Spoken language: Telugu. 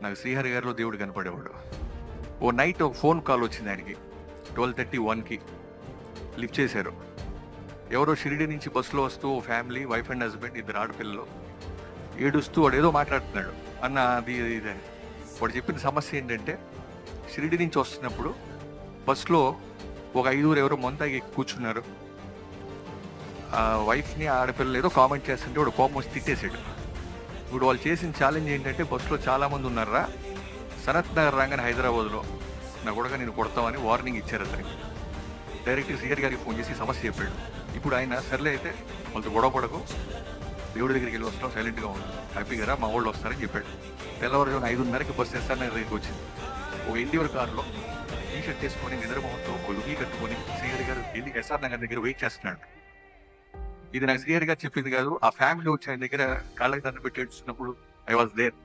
నాకు శ్రీహరి గారిలో దేవుడు కనపడేవాడు. ఓ నైట్ ఒక ఫోన్ కాల్ వచ్చింది ఆయనకి 12:30, 1కి. లిఫ్ట్ చేశారు. ఎవరో షిరిడి నుంచి బస్సులో వస్తూ ఫ్యామిలీ, వైఫ్ అండ్ హస్బెండ్, 2 ఆడపిల్లలు, ఏడుస్తూ వాడు ఏదో మాట్లాడుతున్నాడు. అన్న అది ఇది అని. వాడు చెప్పిన సమస్య ఏంటంటే, షిరిడి నుంచి వస్తున్నప్పుడు బస్సులో ఒక 5 ఎవరో మొంతాగి కూర్చున్నారు. ఆ వైఫ్ని, ఆడపిల్లలు ఏదో కామెంట్ చేస్తుంటే వాడు కోపం వచ్చి తిట్టేశాడు. ఇప్పుడు వాళ్ళు చేసిన ఛాలెంజ్ ఏంటంటే, బస్సులో చాలామంది ఉన్నారా, సనత్ నగర్ రాగానే హైదరాబాద్లో నా కూడా నేను కొడతామని వార్నింగ్ ఇచ్చారు అతనికి. డైరెక్ట్గా శ్రీహరి గారికి ఫోన్ చేసి సమస్య చెప్పాడు. ఇప్పుడు ఆయన సర్లే అయితే వాళ్ళతో గొడవ పడకు, దేవుడి దగ్గరికి వెళ్ళి వస్తాం, సైలెంట్గా ఉన్నాం, హ్యాపీగా మా వాళ్ళు వస్తారని చెప్పాడు. తెల్లవారుజామున 5:30కి బస్సు ఎస్ఆర్ నగర్ దగ్గరికి వచ్చింది. ఒక ఎన్టీఆర్ కారులో టీ షర్ట్ వేసుకొని, నిద్రమోహంతో ఒక లుంగి కట్టుకొని శ్రీహరి గారు వెళ్ళి ఎస్ఆర్ నగర్ దగ్గర వెయిట్ చేస్తున్నాడు. ఇది నాకు శ్రీహరి గారు చెప్పింది కాదు, ఆ ఫ్యామిలీ వచ్చి ఆయన దగ్గర కాళ్ళకి దండ పెట్టి ఏడుస్తున్నప్పుడు ఐ వాజ్ దేర్.